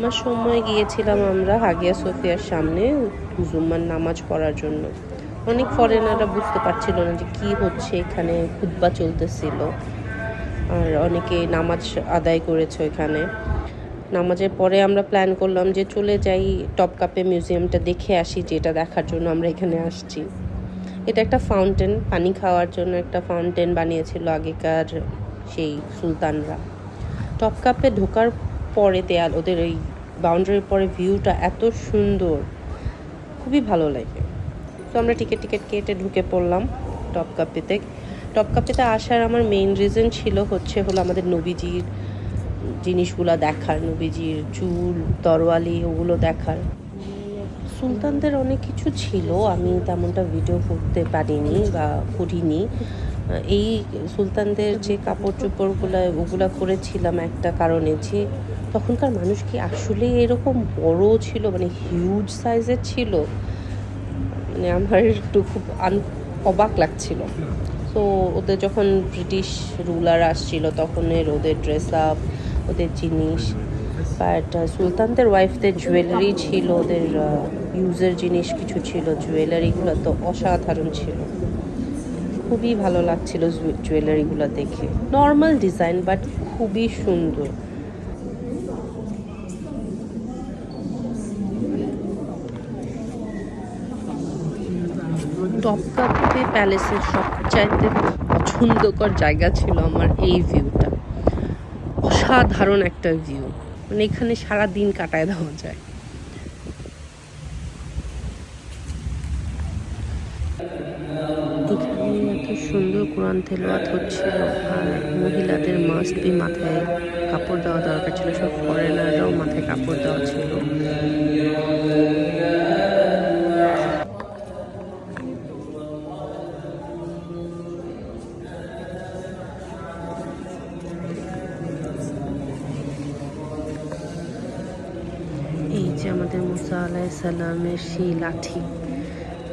জুম্মার সময় গিয়েছিলাম আমরা হাগিয়া সোফিয়ার সামনে জুম্মার নামাজ পড়ার জন্য। অনেক ফরেনাররা বুঝতে পারছিল না যে কী হচ্ছে, এখানে খুতবা চলতেছিল আর অনেকে নামাজ আদায় করেছে এখানে। নামাজের পরে আমরা প্ল্যান করলাম যে চলে যাই টপকাপে মিউজিয়ামটা দেখে আসি, যেটা দেখার জন্য আমরা এখানে আসছি। এটা একটা ফাউন্টেন, পানি খাওয়ার জন্য একটা ফাউন্টেন বানিয়েছিল আগেকার সেই সুলতানরা। টপকাপে ঢোকার পরে দেয়াল ওদের ওই বাউন্ডারির পরে ভিউটা এত সুন্দর, খুবই ভালো লাগে। তো আমরা টিকিট কেটে ঢুকে পড়লাম টপকাপিতে। টপকাপিতে আসার আমার মেইন রিজন ছিল হলো আমাদের নবীজির জিনিসগুলো দেখার, নবীজির চুল, তরোয়ালি, ওগুলো দেখার। সুলতানদের অনেক কিছু ছিল, আমি তেমনটা ভিডিও করতে পারিনি বা করিনি। এই সুলতানদের যে কাপড় চোপড়গুলো ওগুলো করেছিলাম একটা কারণে, যে তখনকার মানুষ কি আসলে এরকম বড় ছিল, মানে হিউজ সাইজের ছিল। মানে আমার একটু খুব অবাক লাগছিল। তো ওদের যখন ব্রিটিশ রুলার আসছিল তখন ওদের ড্রেস আপ, ওদের জিনিস, বাট সুলতানদের ওয়াইফদের জুয়েলারি ছিল, ওদের ইউজের জিনিস কিছু ছিল, জুয়েলারিগুলো তো অসাধারণ ছিল। খুবই ভালো লাগছিল জুয়েলারিগুলো দেখে। নর্মাল ডিজাইন বাট খুবই সুন্দর। টপকাপি প্যালেসের সবচাইতে পছন্দকর জায়গা ছিল আমার এই ভিউটা। অসাধারণ একটা ভিউ, মানে এখানে সারা দিন কাটায় দেওয়া যায়। এখানে এত সুন্দর কোরআন তেলাওয়াত হচ্ছিল, আর মহিলাদের মাস্ট বি মাথায় কাপড় দেওয়া দরকার ছিল, সব ফরেনাররাও মাথায় কাপড় দেওয়া ছিল। এই যে আমাদের মুসা আলাইহিস সালামের সেই লাঠি,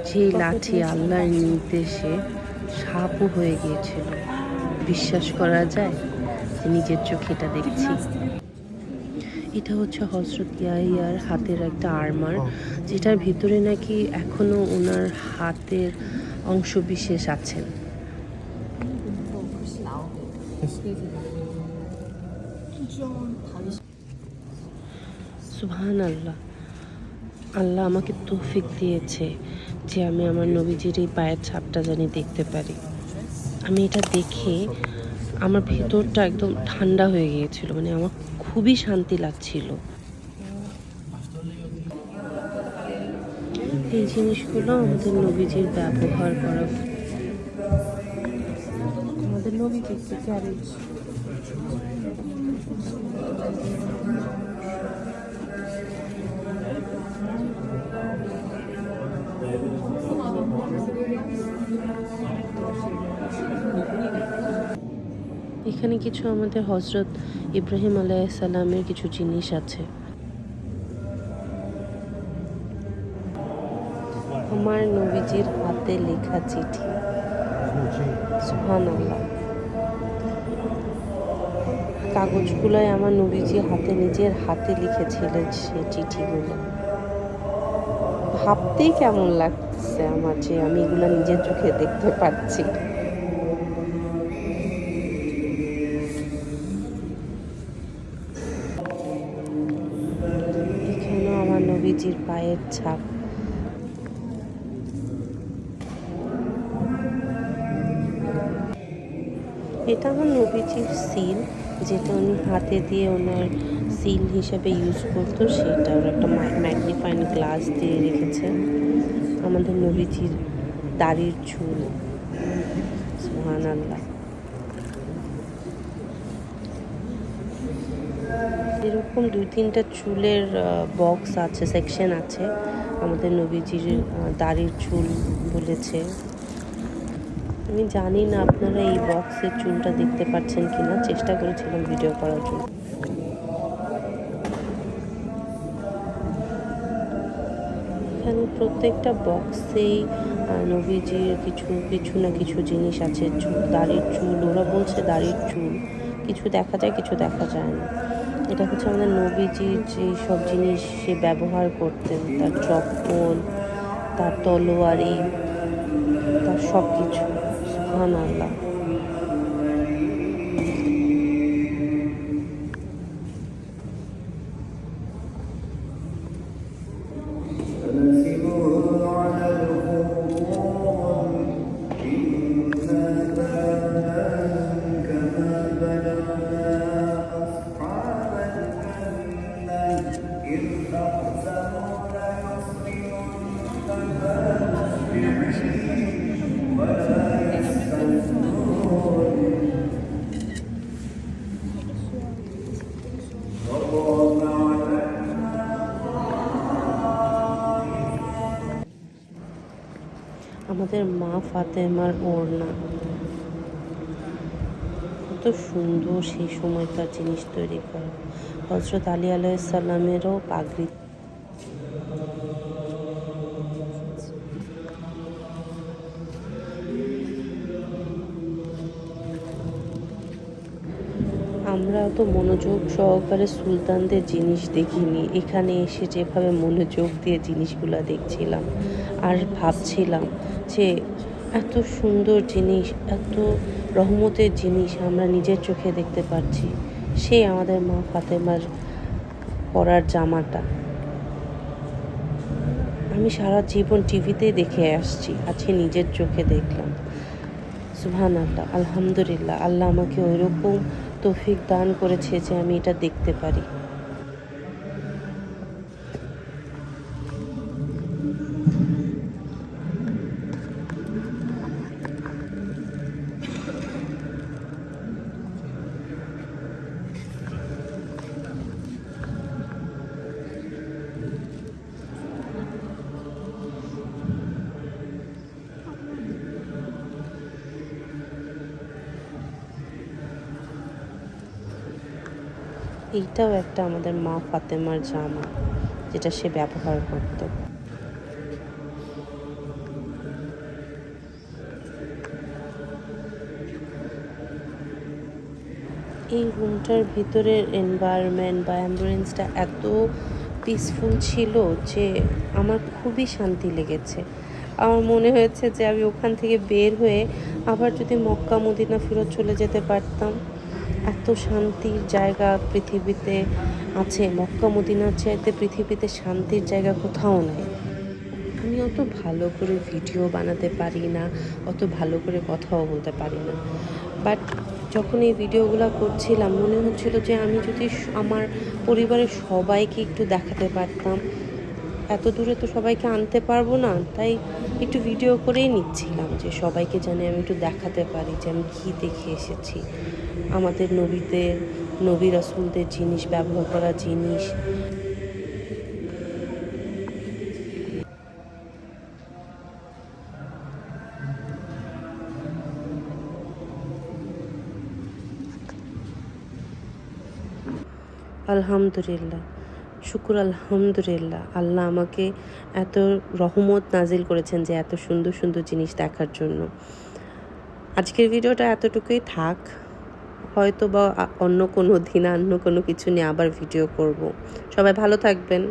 যেই লাঠি আল্লাহর নির্দেশে সাপও হয়ে গিয়েছিল। বিশ্বাস করা যায় যে নিজের চোখে এটা দেখছি। এটা হচ্ছে হযরত ইয়াহিয়ার হাতের একটা আর্মার, যেটার ভিতরে নাকি এখনো ওনার হাতের অংশ বিশেষ আছেন। সুবহানাল্লাহ, আল্লাহ আমাকে তৌফিক দিয়েছে যে আমি আমার নবীজির এই পায়ের ছাপটা জানি দেখতে পারি। আমি এটা দেখে আমার ভেতরটা একদম ঠান্ডা হয়ে গিয়েছিল, মানে আমার খুবই শান্তি লাগছিল। এই জিনিসগুলো আমাদের নবীজির ব্যবহার করা, আমাদের নবীজির ক্যারেজ। এখানে কিছু আমাদের হযরত ইব্রাহিম আলাইহিস সালামের কিছু জিনিস আছে। আমার নবীজির হাতে লেখা চিঠি, সুবহানাল্লাহ। কাগজগুলোয় আমার নবীজি নিজের হাতে লিখেছিলেন সে চিঠিগুলো। ভাবতেই কেমন লাগছে আমার যে আমি এগুলো নিজের চোখে দেখতে পাচ্ছি। এখানেও আমার নবীজির পায়ের ছাপ। এটা আমার নবীজির সিল, যেটা উনি হাতে দিয়ে ওনার সিল হিসাবে ইউজ করতো, সেটা ওর একটা ম্যাগনিফাইং গ্লাস দিয়ে রেখেছে। আমাদের নবীজির দাড়ির চুল, সুবহানাল্লাহ। এরকম 2-3টা চুলের বক্স আছে, সেকশন আছে। আমাদের নবীজির দাড়ির চুল বলেছে। আমি জানি না আপনারা এই বক্সের চুলটা দেখতে পাচ্ছেন কিনা, চেষ্টা করেছিলাম ভিডিও করার জন্য। এখানে প্রত্যেকটা বক্সেই নবীজির কিছু না কিছু জিনিস আছে। দাড়ির চুল, ওরা বলছে দাড়ির চুল, কিছু দেখা যায় কিছু দেখা যায় না। এটা হচ্ছে আমাদের নবীজি যে সব জিনিস সে ব্যবহার করতেন, তার চপ্পল, তার তলোয়ারি, তার সব কিছু। সুবহানাল্লাহ। আমাদের মা ফাতেমার ওড়না কত সুন্দর সেই সময়কার জিনিস তৈরি করা। হযরত আলী আলাইহিস সালামেরও পাগড়ি। আমরা তো মনোযোগ সহকারে সুলতানদের জিনিস দেখিনি, এখানে এসে যেভাবে মনোযোগ দিয়ে জিনিসগুলো দেখছিলাম আর ভাবছিলাম যে এত সুন্দর জিনিস, এত রহমতের জিনিস আমরা নিজের চোখে দেখতে পাচ্ছি। সেই আমাদের মা ফাতেমার পরার জামাটা আমি সারা জীবন টিভিতেই দেখে আসছি, আজকে নিজের চোখে দেখলাম। সুবহানাল্লাহ, আলহামদুলিল্লাহ, আল্লাহ আমাকে ওইরকম তৌফিক দান করেছে যে আমি এটা দেখতে পারি। এইটাও একটা আমাদের মা ফাতেমার জামা, যেটা সে ব্যবহার করত। এই রুমটার ভিতরের এনভায়রনমেন্ট বা অ্যাম্বিয়েন্সটা এত পিসফুল ছিল যে আমার খুবই শান্তি লেগেছে। আমার মনে হয়েছে যে আমি ওখান থেকে বের হয়ে আবার যদি মক্কা মদিনা ফেরত চলে যেতে পারতাম। এত শান্তির জায়গা পৃথিবীতে আছে, মক্কা মদিনার চাইতে পৃথিবীতে শান্তির জায়গা কোথাও নাই। আমি অত ভালো করে ভিডিও বানাতে পারি না, অত ভালো করে কথাও বলতে পারি না, বাট যখন এই ভিডিওগুলো করছিলাম মনে হচ্ছিল যে আমি যদি আমার পরিবারের সবাইকে একটু দেখাতে পারতাম। এত দূরে তো সবাইকে আনতে পারবো না, তাই একটু ভিডিও করেই নিচ্ছিলাম যে সবাইকে জানি আমি একটু দেখাতে পারি যে আমি কী দেখে এসেছি। আমাদের নবী রাসূলদের জিনিস, ব্যবহার করা জিনিস। আলহামদুলিল্লাহ, শুকুর আলহামদুলিল্লাহ, আল্লাহ আমাকে এত রহমত নাজিল করেছেন যে এত সুন্দর সুন্দর জিনিস দেখার জন্য। আজকের ভিডিওটা এতটুকুই থাক, হয়তো বা অন্য কোনো দিন অন্য কোনো কিছু নিয়ে আবার ভিডিও করব। সবাই ভালো থাকবেন।